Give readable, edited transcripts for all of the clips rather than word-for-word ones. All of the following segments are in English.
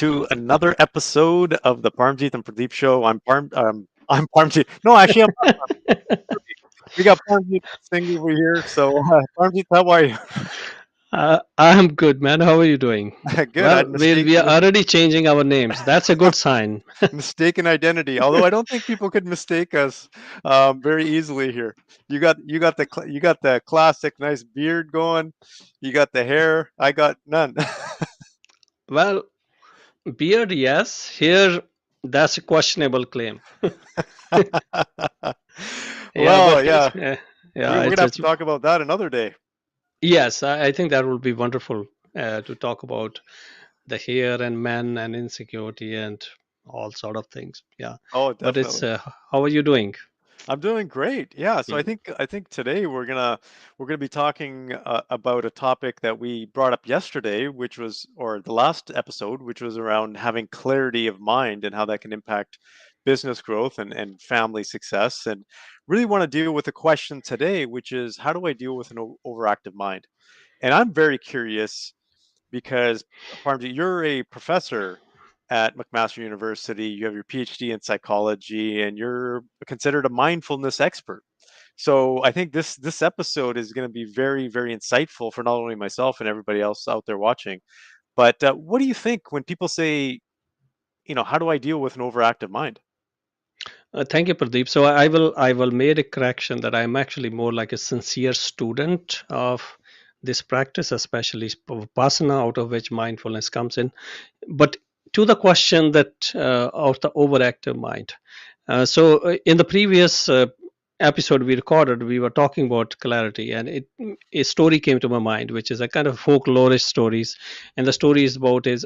to another episode of the Parmjit and Purdeep show. I'm Parmjit. No, actually, I'm not Purdeep. We got Parmjit Singh over here. So, Parmjit, how are you? I'm good, man. How are you doing? Good. Well, I'd we are mistakenly already changing our names. That's a good sign. mistaken identity. Although I don't think people could mistake us very easily here. You got the classic nice beard going. You got the hair. I got none. Well, beard, yes. Here, that's a questionable claim. Yeah, Well, but yeah, yeah, we're it's, gonna have it's to talk about that another day. yes. I think that will be wonderful to talk about the hair and men and insecurity and all sort of things. Yeah, Oh, but it's definitely. how are you doing? I'm doing great. Yeah, so Mm. I think today we're gonna be talking about a topic that we brought up yesterday, which was or the last episode, which was around having clarity of mind and how that can impact business growth and family success. And really want to deal with a question today, which is how do I deal with an overactive mind? And I'm very curious because Parmjit, you're a professor at McMaster University. You have your PhD in psychology, and you're considered a mindfulness expert. So I think this episode is going to be very insightful for not only myself and everybody else out there watching. But what do you think when people say, how do I deal with an overactive mind? Thank you, Pradeep. So I will make a correction that I'm actually more like a sincere student of this practice, especially Vipassana, out of which mindfulness comes in. But to the question that of the overactive mind. In the previous episode we recorded, we were talking about clarity, and a story came to my mind, which is a kind of folklorish stories, and the story is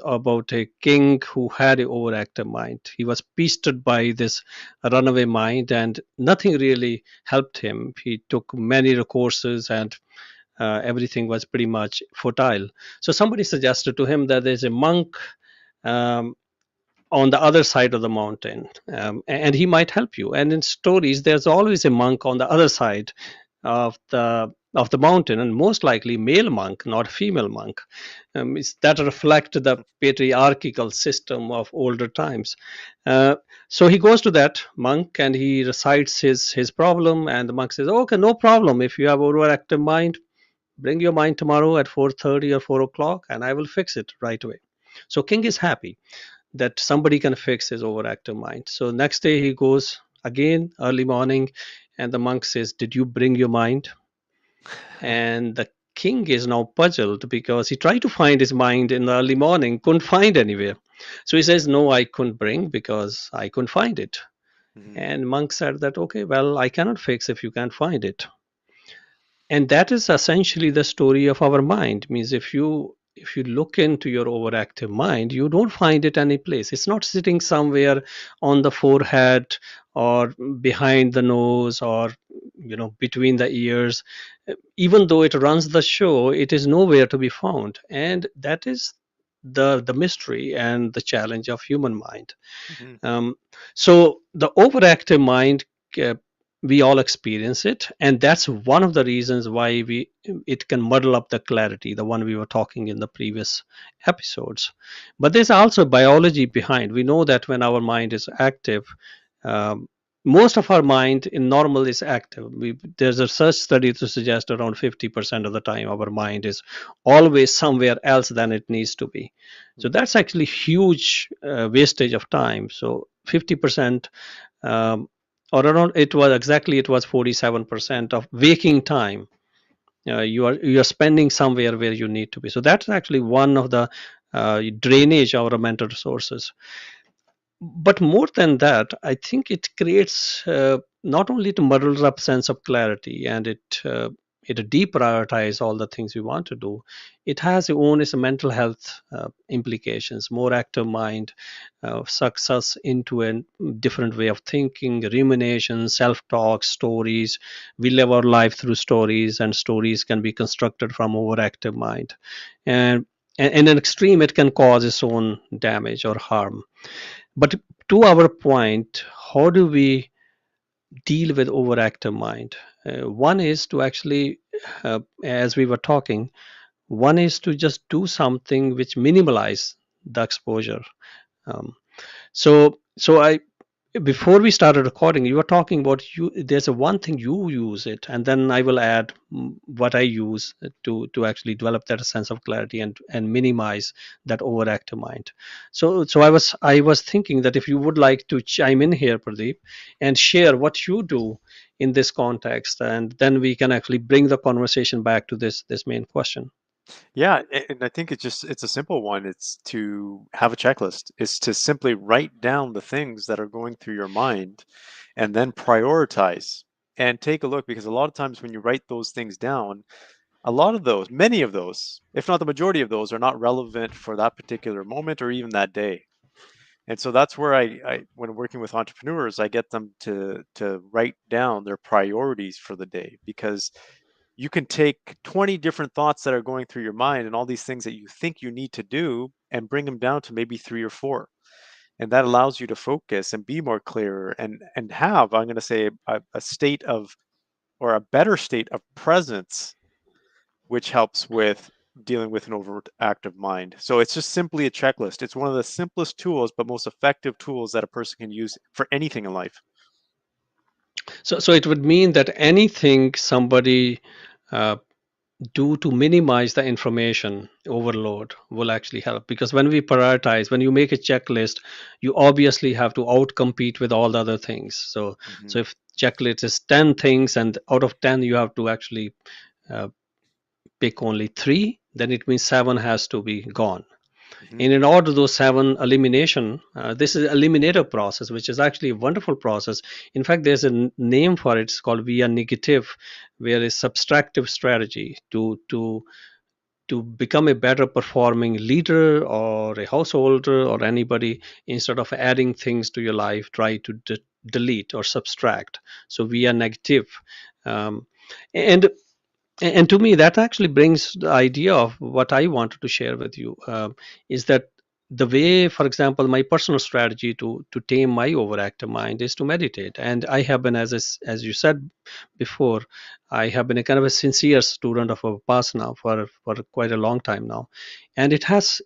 about a king who had an overactive mind. He was pestered by this runaway mind, and nothing really helped him. He took many recourses, and everything was pretty much futile. So somebody suggested to him that there's a monk um, on the other side of the mountain, and he might help you. And in stories there's always a monk on the other side of the mountain, and most likely male monk, not female monk. That reflect the patriarchal system of older times. Uh, so he goes to that monk and he recites his problem, and the monk says, okay, no problem. If you have overactive mind, bring your mind tomorrow at 4:30 or 4 o'clock, and I will fix it right away. So king is happy that somebody can fix his overactive mind. So next day he goes again early morning, and the monk says, did you bring your mind? And the king is now puzzled because he tried to find his mind in the early morning, couldn't find anywhere. So he says, no, I couldn't bring because I couldn't find it. Mhm. And monk said that, okay, well, I cannot fix if you can't find it. And that is essentially the story of our mind. Means if you look into your overactive mind, you don't find it any place. It's not sitting somewhere on the forehead or behind the nose or between the ears. Even though it runs the show, it is nowhere to be found. And that is the mystery and the challenge of human mind. Mhm. Um, so the overactive mind, uh, we all experience it, and that's one of the reasons why we it can muddle up the clarity, the one we were talking in the previous episodes. But there's also biology behind. We know that when our mind is active, um, most of our mind in normal is active. There's a research study to suggest around 50% of the time our mind is always somewhere else than it needs to be. So Mhm. that's actually huge wastage of time. So 50%, um, or around, it was 47% of waking time. You are spending somewhere where you need to be. So that's actually one of the drainage of our mental resources. But more than that, I think it creates, not only to muddles up sense of clarity, and it deprioritize all the things we want to do. It has its own its mental health implications. More active mind sucks us into a different way of thinking, rumination, self-talk, stories. We live our life through stories, and stories can be constructed from overactive mind. And in an extreme, it can cause its own damage or harm. But to our point, how do we deal with overactive mind? One is to actually, as we were talking, one is to just do something which minimalize the exposure. um, so I before we started recording, you were talking about, you there's a one thing you use it, and then I will add what I use to actually develop that sense of clarity and minimize that overactive mind. So I was thinking that if you would like to chime in here, Pradeep, and share what you do in this context, and then we can actually bring the conversation back to this main question. Yeah, and I think it's a simple one. It's to have a checklist. It's to simply write down the things that are going through your mind and then prioritize and take a look, because a lot of times when you write those things down, a lot of those, many of those, if not the majority of those, are not relevant for that particular moment or even that day. And so that's where when working with entrepreneurs, I get them to write down their priorities for the day, because you can take 20 different thoughts that are going through your mind and all these things that you think you need to do and bring them down to maybe 3 or 4. And that allows you to focus and be more clear and have, I'm going to say, a state of, or a better state of presence, which helps with dealing with an overactive mind. So it's just simply a checklist. It's one of the simplest tools, but most effective tools that a person can use for anything in life. So it would mean that anything somebody uh, do to minimize the information overload will actually help, because when we prioritize, when you make a checklist, you obviously have to outcompete with all the other things. So Hmm. if checklist is 10 things and out of 10 you have to actually uh, pick only 3, then it means 7 has to be gone. Hmm. And in order those 7 elimination, this is eliminator process, which is actually a wonderful process. In fact, there's a name for it. It's called via negative, where is subtractive strategy to become a better performing leader or a householder or anybody. Instead of adding things to your life, try to delete or subtract. So via negative. um, and and to me that actually brings the idea of what I wanted to share with you, is that the way, for example, my personal strategy to tame my overactive mind is to meditate. And I have been, as you said before, I have been a kind of a sincere student of Vipassana for quite a long time now, and it has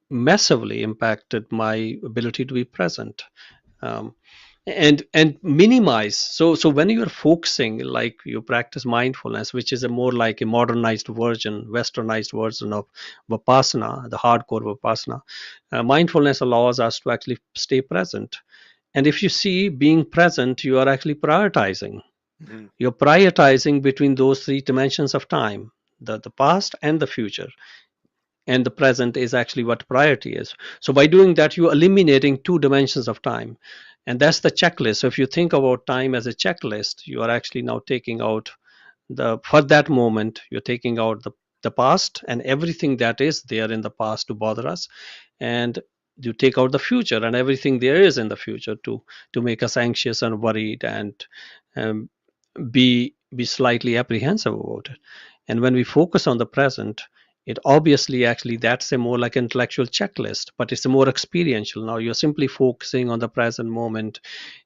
massively impacted my ability to be present, um, and minimize. So when you're focusing, like you practice mindfulness, which is a more like a modernized version, westernized version of Vipassana, the hardcore Vipassana. Mindfulness allows us to actually stay present. And if you see being present, you are actually prioritizing. Hmm. You're prioritizing between those 3 dimensions of time, the past and the future, and the present is actually what priority is. So by doing that, you're eliminating 2 dimensions of time, and that's the checklist. So if you think about time as a checklist, you are actually now taking out the, for that moment, you're taking out the past and everything that is there in the past to bother us, and you take out the future and everything there is in the future to make us anxious and worried and um, be slightly apprehensive about it. And when we focus on the present, it obviously actually that's a more like intellectual checklist, but it's a more experiential. Now you're simply focusing on the present moment,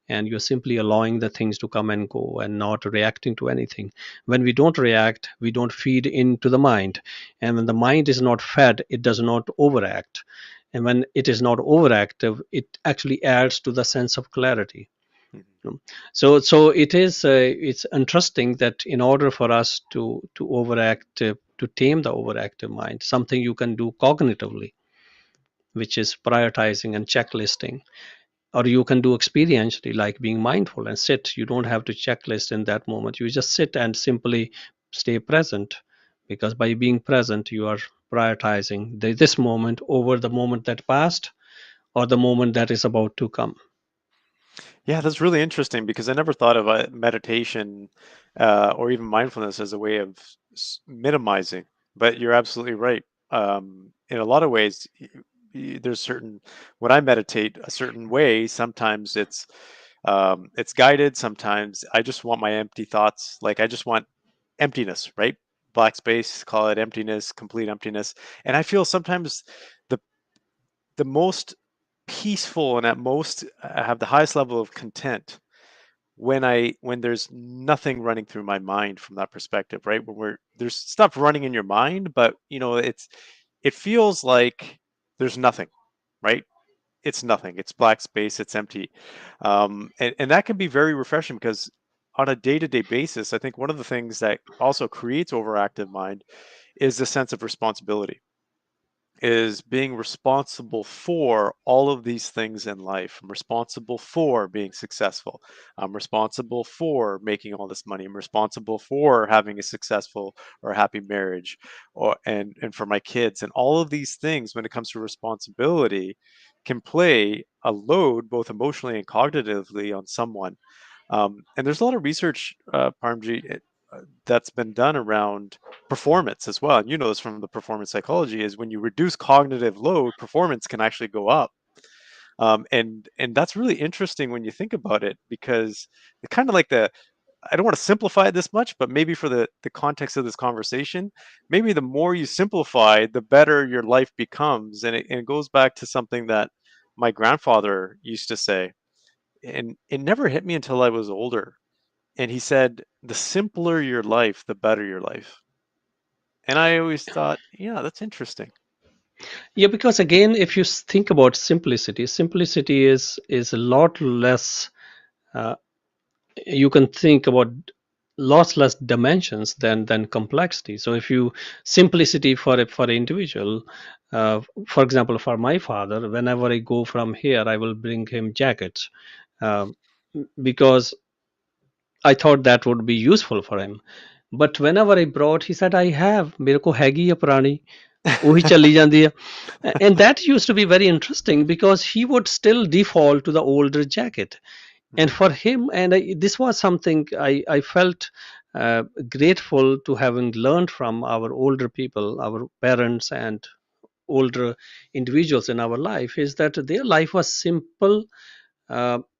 and you're simply allowing the things to come and go and not reacting to anything. When we don't react, we don't feed into the mind, and when the mind is not fed, it does not overact. And when it is not overactive, it actually adds to the sense of clarity. Hmm. So it is it's interesting that in order for us to overact, to tame the overactive mind, something you can do cognitively, which is prioritizing and checklisting, or you can do experientially, like being mindful and sit. You don't have to checklist in that moment. You just sit and simply stay present, because by being present, you are prioritizing this moment over the moment that passed or the moment that is about to come. Yeah, that's really interesting, because I never thought of meditation or even mindfulness as a way of minimizing. But you're absolutely right. In a lot of ways, there's certain, when I meditate a certain way, sometimes it's guided. Sometimes I just want my empty thoughts. Like I just want emptiness, right? Black space, call it emptiness, complete emptiness. And I feel sometimes the the most peaceful and at most have the highest level of content when there's nothing running through my mind from that perspective, right? When there's stuff running in your mind, but it feels like there's nothing, right? It's nothing. It's black space. It's empty, and that can be very refreshing because on a day-to-day basis, I think one of the things that also creates overactive mind is the sense of responsibility, is being responsible for all of these things in life. I'm responsible for being successful. I'm responsible for making all this money. I'm responsible for having a successful or happy marriage, or and for my kids. And all of these things, when it comes to responsibility, can play a load both emotionally and cognitively on someone. And there's a lot of research, Parmjit, that's been done around performance as well. And you know this from the performance psychology, is when you reduce cognitive load, performance can actually go up. And that's really interesting when you think about it, because it kind of like the, I don't want to simplify it this much, but maybe for the context of this conversation, maybe the more you simplify, the better your life becomes. And it goes back to something that my grandfather used to say, and it never hit me until I was older. And he said, "The simpler your life, the better your life." And I always thought, yeah, that's interesting. Yeah, because again, if you think about simplicity, simplicity is a lot less. Uh, you can think about lots less dimensions than complexity. So if you simplicity for an individual, uh, for example, for my father, whenever I go from here, I will bring him jackets, um, because I thought that would be useful for him. But whenever I brought, he said, I have, मेरे को हैगी है पुरानी, वही चली जाती है. And that used to be very interesting because he would still default to the older jacket. And Mhm, for him, and this was something I felt grateful to having learned from our older people, our parents and older individuals in our life, is that their life was simple,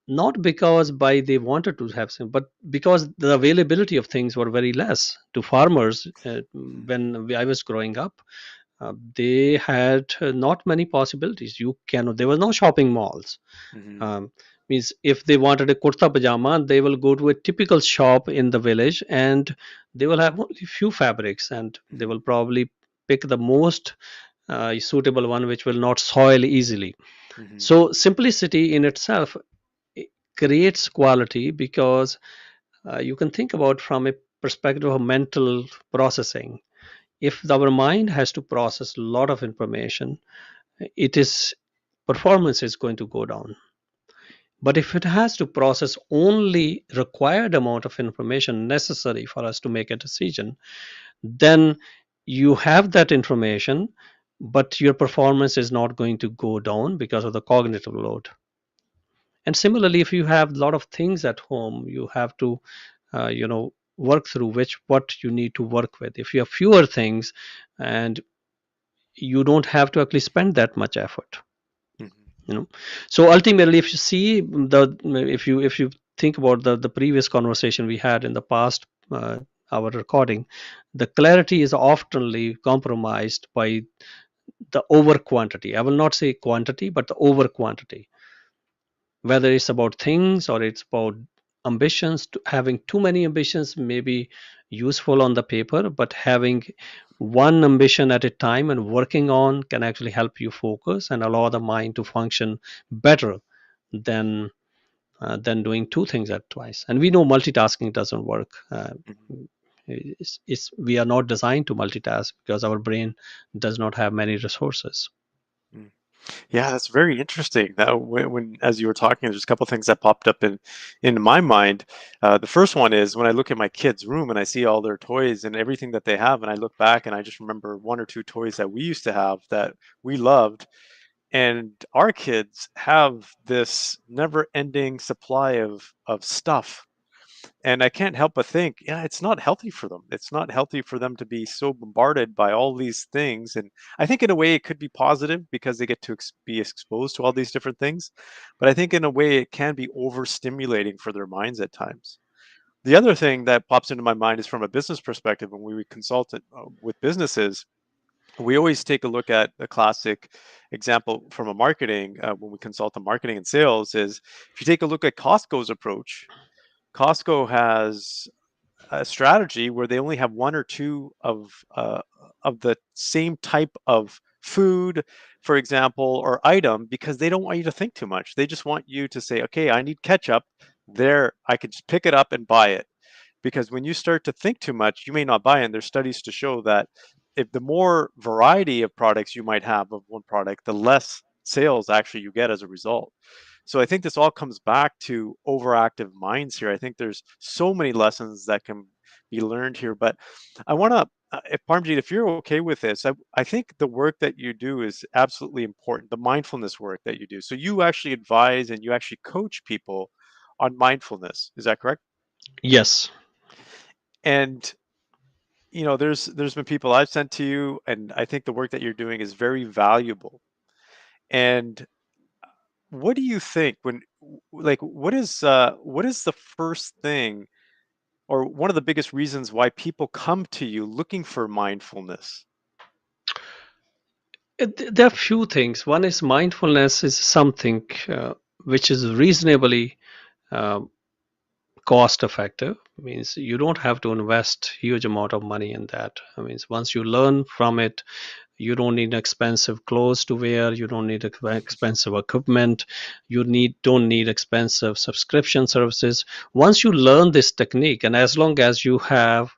not because by they wanted to have some, but because the availability of things were very less to farmers. mhm, When I was growing up, they had not many possibilities. You can There were no shopping malls. mhm, um, Means if they wanted a kurta pajama, they will go to a typical shop in the village, and they will have only few fabrics, and they mhm, will probably pick the most suitable one which will not soil easily. mhm, So simplicity in itself, it creates quality, because you can think about from a perspective of mental processing. If our mind has to process a lot of information, it is performance is going to go down. But if it has to process only required amount of information necessary for us to make a decision, then you have that information, but your performance is not going to go down because of the cognitive load. And similarly, if you have a lot of things at home, you have to work through which what you need to work with. If you have fewer things, and you don't have to actually spend that much effort, mhm, you know. So ultimately, if you see the if you think about the previous conversation we had in the past, our recording, the clarity is oftenly compromised by the over quantity. I will not say quantity, but the over quantity, whether it's about things or it's about ambitions. Having too many ambitions may be useful on the paper, but having one ambition at a time and working on can actually help you focus and allow the mind to function better than than doing two things at twice. And we know multitasking doesn't work. mhm, We are not designed to multitask because our brain does not have many resources. mm. Yeah, that's very interesting. That when as you were talking, there's a couple things that popped up in my mind. The first one is when I look at my kids' room and I see all their toys and everything that they have, and I look back and I just remember one or two toys that we used to have that we loved, and our kids have this never-ending supply of stuff. And I can't help but think, yeah, it's not healthy for them. It's not healthy for them to be so bombarded by all these things. And I think in a way it could be positive because they get to be exposed to all these different things. But I think in a way it can be overstimulating for their minds at times. The other thing that pops into my mind is from a business perspective. When we consult with businesses, we always take a look at a classic example from a marketing, when we consult on marketing and sales, is if you take a look at Costco's approach. Costco has a strategy where they only have one or two of the same type of food, for example, or item because they don't want you to think too much. They just want you to say, okay, I need ketchup. There, I could just pick it up and buy it. Because when you start to think too much, you may not buy it. And there's studies to show that if the more variety of products you might have of one product, the less sales actually you get as a result. So I think this all comes back to overactive minds here. I think there's so many lessons that can be learned here. But I want to, if Parmjit, if you're okay with this, I think the work that you do is absolutely important, the mindfulness work that you do. So you actually advise and you actually coach people on mindfulness. Is that correct? Yes. And there's been people I've sent to you, and I think the work that you're doing is very valuable. And what do you think when, like, what is the first thing or one of the biggest reasons why people come to you looking for mindfulness? There are few things. One is mindfulness is something which is reasonably uh, cost effective. Means you don't have to invest huge amount of money in that. I mean, once you learn from it, you don't need expensive clothes to wear, you don't need expensive equipment, you need don't need expensive subscription services. Once you learn this technique, and as long as you have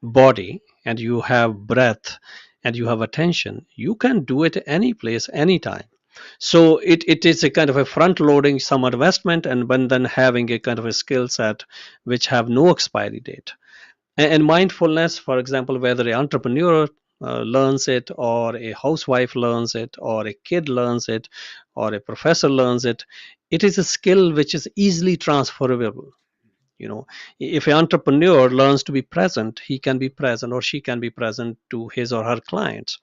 body and you have breath and you have attention, you can do it any place anytime. So it is a kind of a front loading some investment, and then having a kind of a skill set which have no expiry date. And mindfulness, for example, whether an entrepreneur learns it, or a housewife learns it, or a kid learns it, or a professor learns it, it is a skill which is easily transferable. you know if an entrepreneur learns to be present, he can be present or she can be present to his or her clients,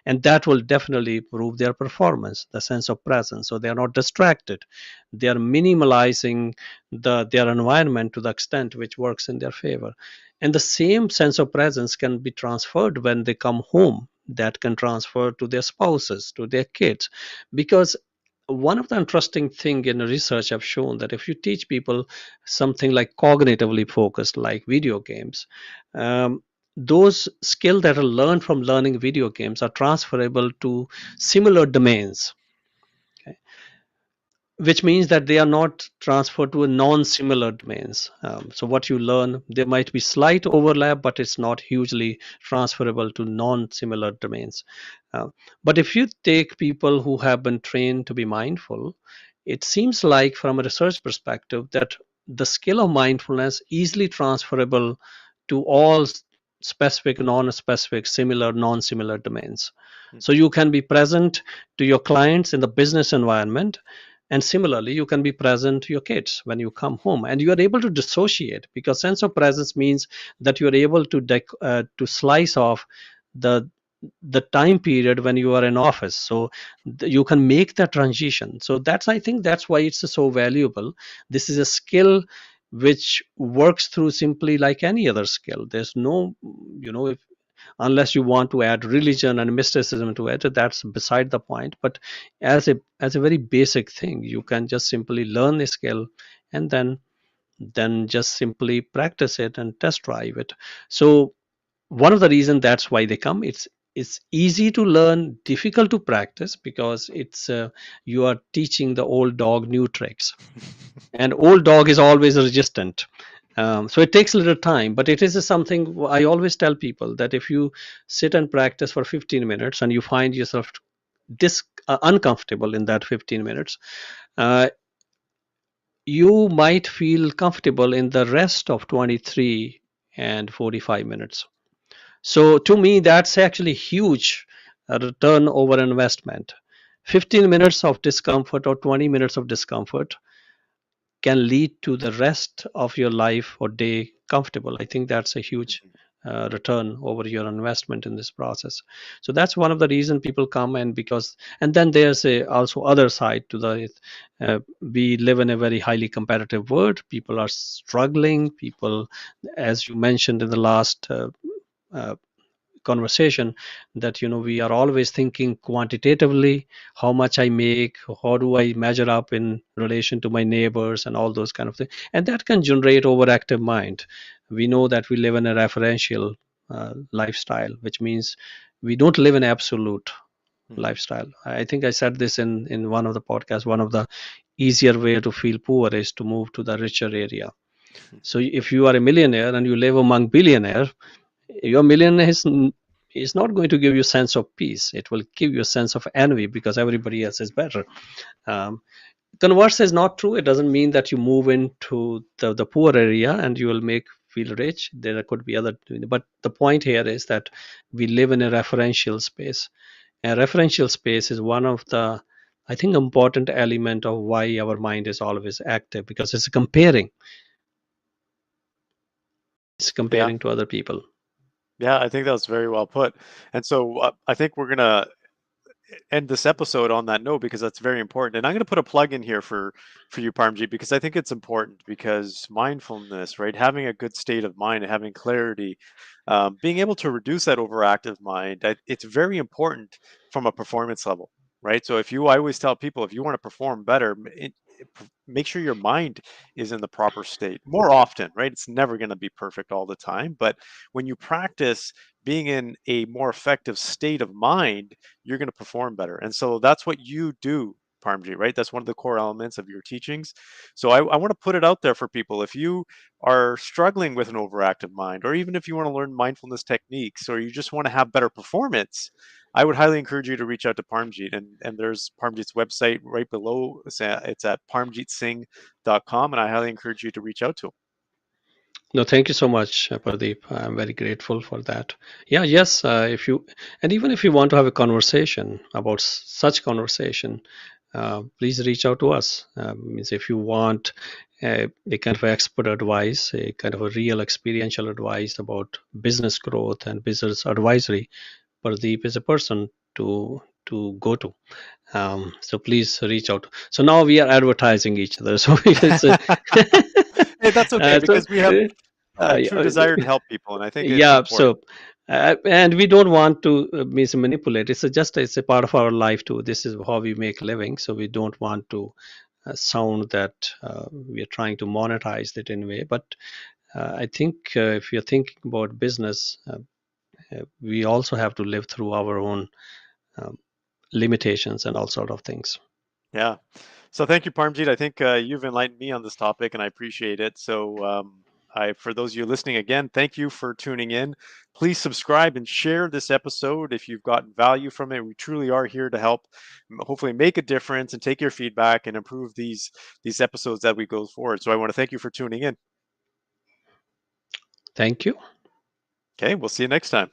and that will definitely improve their performance, the sense of presence, so they are not distracted. They are minimalizing their environment to the extent which works in their favor, and the same sense of presence can be transferred when they come home, that can transfer to their spouses, to their kids. Because one of the interesting thing in research have shown that if you teach people something like cognitively focused, like video games, those skills that are learned from learning video games are transferable to similar domains. Okay, which means that they are not transferred to a non-similar domains. So what you learn, there might be slight overlap, but it's not hugely transferable to non-similar domains. Uh, but if you take people who have been trained to be mindful, it seems like from a research perspective that the skill of mindfulness easily transferable to all specific, non-specific, similar, non-similar domains. So Mhm. you can be present to your clients in the business environment, and similarly you can be present to your kids when you come home, and you are able to dissociate, because sense of presence means that you are able to to slice off the the time period when you are in office. So you can make that transition. So that's, I think that's why it's so valuable. This is a skill which works through simply like any other skill. There's no, if, unless you want to add religion and mysticism to it, that's beside the point. But as a very basic thing, you can just simply learn the skill, and then just simply practice it and test drive it. So one of the reasons that's why they come, it's easy to learn, difficult to practice, because it's you are teaching the old dog new tricks, and old dog is always resistant. So it takes a little time, but it is something I always tell people, that if you sit and practice for 15 minutes and you find yourself uncomfortable in that 15 minutes, uh, you might feel comfortable in the rest of 23 and 45 minutes. So to me, that's actually huge return over investment. 15 minutes of discomfort or 20 minutes of discomfort can lead to the rest of your life or day comfortable. I think that's a huge Mhm. return over your investment in this process. So that's one of the reason people come. And because, and then there's a also other side to the, we live in a very highly competitive world. People are struggling. People, as you mentioned in the last uh, conversation, that we are always thinking quantitatively, how much I make, how do I measure up in relation to my neighbors, and all those kind of things, and that can generate overactive mind. We know that we live in a referential lifestyle, which means we don't live in absolute. Hmm. lifestyle. I think I said this in one of the podcasts. One of the easier way to feel poor is to move to the richer area. So if you are a millionaire and you live among billionaires, your millionaire is not going to give you a sense of peace. It will give you a sense of envy because everybody else is better. um, Converse is not true. It doesn't mean that you move into the poor area and you will make feel rich. There could be other, but the point here is that we live in a referential space. A referential space is one of the, I think, important element of why our mind is always active, because it's Yeah. comparing to other people. Yeah, I think that was very well put. And so I think we're gonna end this episode on that note because that's very important. And I'm going to put a plug in here for you, Parmjit, because I think it's important because mindfulness, right? Having a good state of mind and having clarity, being able to reduce that overactive mind, it's very important from a performance level, right? So if you, I always tell people, if you want to perform better, make sure your mind is in the proper state more often, right? It's never going to be perfect all the time, but when you practice being in a more effective state of mind, you're going to perform better. And so that's what you do, Parmjit, right? That's one of the core elements of your teachings. So I want to put it out there for people. If you are struggling with an overactive mind, or even if you want to learn mindfulness techniques, or you just want to have better performance, I would highly encourage you to reach out to Parmjit. And there's Parmjit's website right below. It's at parmjitsingh.com. And I highly encourage you to reach out to him. No, thank you so much, Pradeep. I'm very grateful for that. Yeah, yes. If you, and even if you want to have a conversation about such conversation, please reach out to us. Means if you want a kind of expert advice, a kind of a real experiential advice about business growth and business advisory, Pradeep is a person to go to. So please reach out. So now we are advertising each other. So it's Hey, that's okay so because we have a yeah, true desire to help people, and I think it's yeah. important. So and we don't want to manipulate. It's a part of our life too. This is how we make living. So we don't want to sound that we are trying to monetize it in a way. But I think if you're thinking about business, we also have to live through our own um, limitations and all sort of things. Yeah. So thank you, Parmjit. I think you've enlightened me on this topic, and I appreciate it. So, for those of you listening again, thank you for tuning in. Please subscribe and share this episode if you've gotten value from it. We truly are here to help, hopefully, make a difference and take your feedback and improve these episodes that we go forward. So, I want to thank you for tuning in. Thank you. Okay, we'll see you next time.